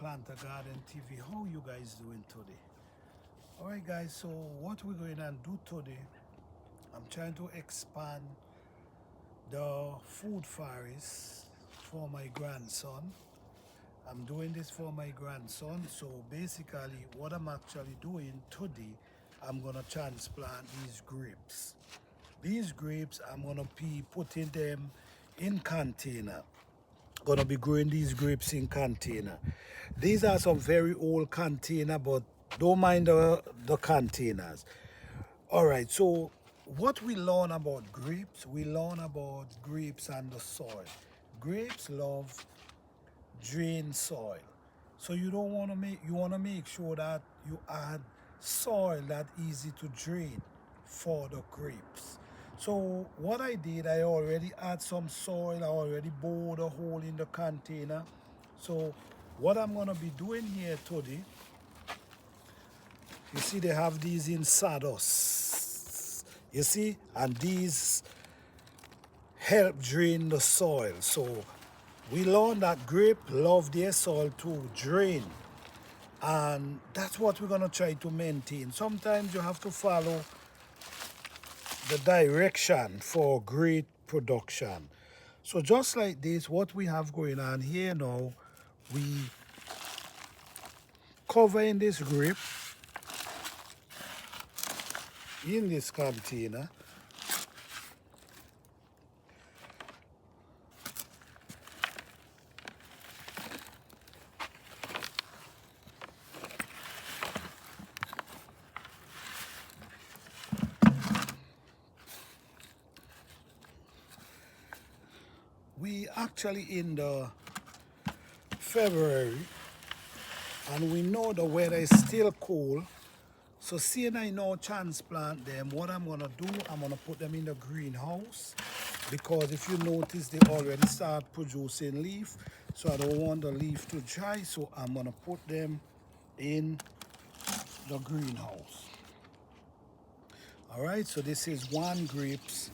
Transplanter Garden TV. How you guys doing today? Alright guys, so what we're going to do today, I'm trying to expand the food forest for my grandson. I'm doing this for my grandson. So basically what I'm actually doing today, I'm gonna transplant these grapes. These grapes, I'm gonna be putting them in container. Gonna be growing these grapes in container. These are some very old container, but don't mind the containers. All right, so what we learn about grapes, we learn about grapes and the soil. Grapes love drain soil. So you don't want to make sure that you add soil that easy to drain for the grapes. So what I did, I already add some soil, I already bored a hole in the container. So what I'm gonna be doing here today, you see they have these in sawdust. You see, and these help drain the soil. So we learned that grape love their soil to drain, and that's what we're gonna try to maintain. Sometimes you have to follow the direction for great production. So just like this, what we have going on here now, we cover in this grape in this container. We actually in the February, and we know the weather is still cold. So seeing I now transplant them, what I'm gonna do, I'm gonna put them in the greenhouse, because if you notice they already start producing leaf. So I don't want the leaf to dry, so I'm gonna put them in the greenhouse. All right, so this is one grapes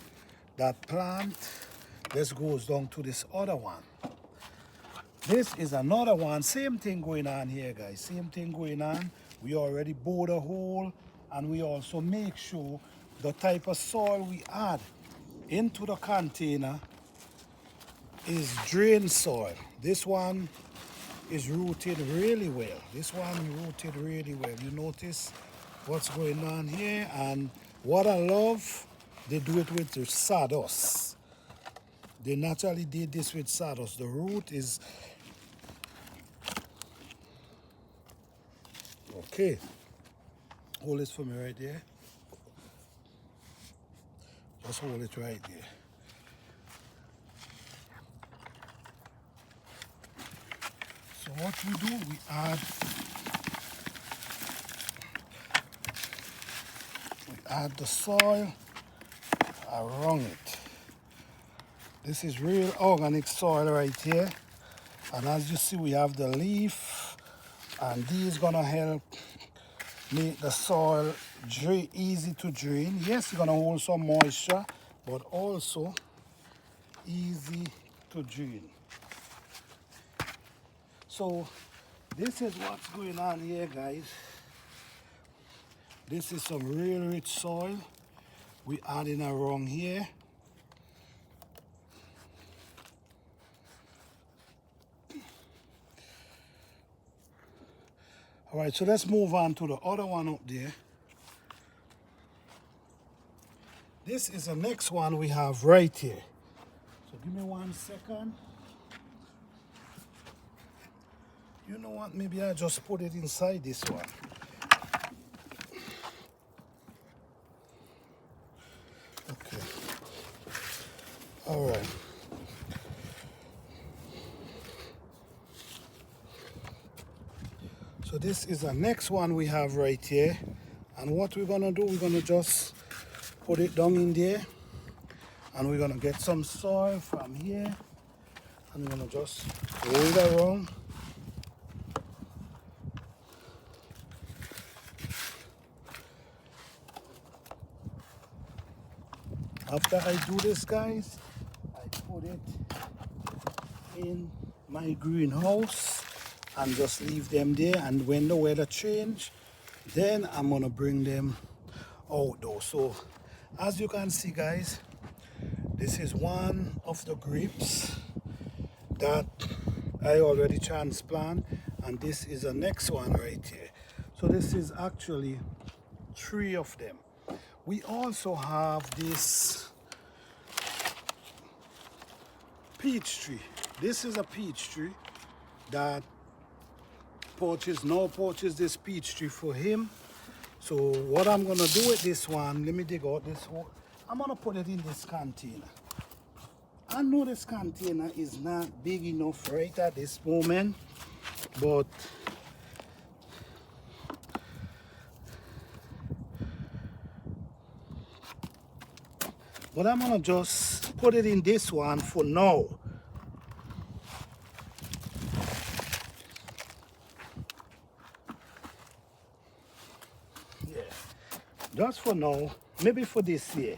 that plant. This goes down to this other one. This is another one. Same thing going on here, guys. Same thing going on. We already bored a hole, and we also make sure the type of soil we add into the container is drain soil. This one is rooted really well. This one rooted really well. You notice what's going on here, and what I love, they do it with the sawdust. They naturally did this with sawdust. The root is okay. Hold this for me right there. Just hold it right there. So what we do, we add the soil around it. This is real organic soil right here. And as you see, we have the leaf, and these gonna help make the soil easy to drain. Yes, you're gonna hold some moisture, but also easy to drain. So this is what's going on here, guys. This is some real rich soil we adding around here. All right, so let's move on to the other one up there. This is the next one we have right here. So give me 1 second. You know what, maybe I just put it inside this one. Okay. All right. So this is the next one we have right here. And what we're gonna do, we're gonna just put it down in there, and we're gonna get some soil from here, and we're gonna just roll it around. After I do this, guys, I put it in my greenhouse, and just leave them there, and when the weather change, then I'm gonna bring them outdoors. So as you can see, guys, this is one of the grapes that I already transplant, and this is the next one right here. So this is actually 3 of them. We also have this peach tree. This is a peach tree that purchased this peach tree for him. So what I'm gonna do with this one, let me dig out this hole. I'm gonna put it in this container. I know this container is not big enough right at this moment, but I'm gonna just put it in this one for now. Yeah, just for now, maybe for this year.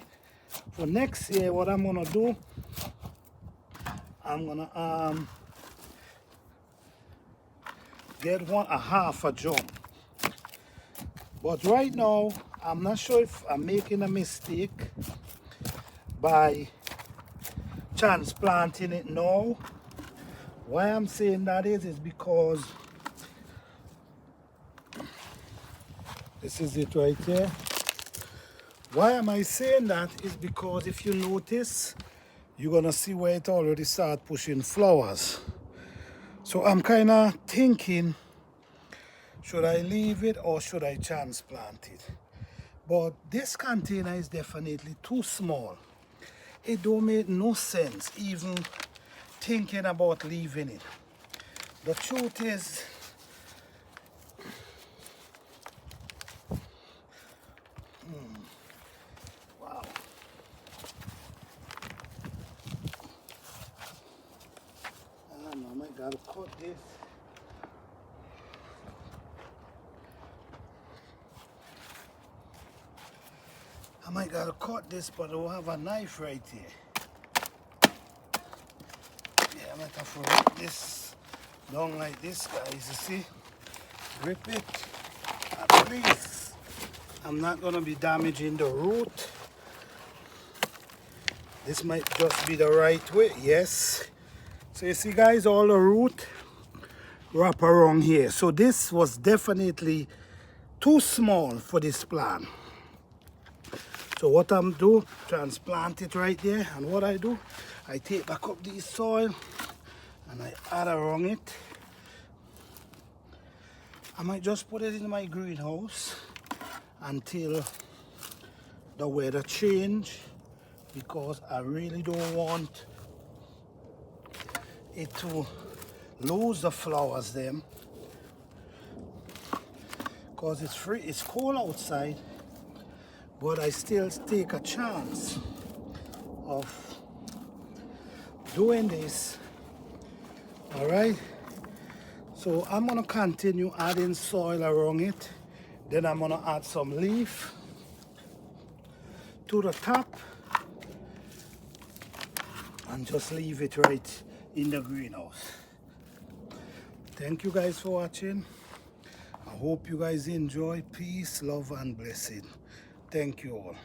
For next year, what I'm gonna do, I'm gonna get a half a drum. But right now, I'm not sure if I'm making a mistake by transplanting it now. Why I'm saying that is because this is it right here. Why am I saying that is because if you notice, you're gonna see where it already start pushing flowers. So I'm kind of thinking, should I leave it or should I transplant it? But this container is definitely too small. It don't make no sense even thinking about leaving it. The truth is, wow. I don't know, I might gotta cut this. I might gotta cut this, but I don't have a knife right here. Yeah, I might have to rip this down like this, guys, you see? Rip it, at least. I'm not gonna be damaging the root. This might just be the right way, yes. So you see, guys, all the root wrap around here. So this was definitely too small for this plant. So what I'm do, transplant it right there, and what I do, I take back up the soil and I add around it. I might just put it in my greenhouse until the weather change, because I really don't want it to lose the flowers them, because it's cold outside, but I still take a chance of doing this. All right, so I'm gonna continue adding soil around it, then I'm gonna add some leaf to the top and just leave it right in the greenhouse. Thank you guys for watching. I hope you guys enjoy. Peace, love, and blessing. Thank you all.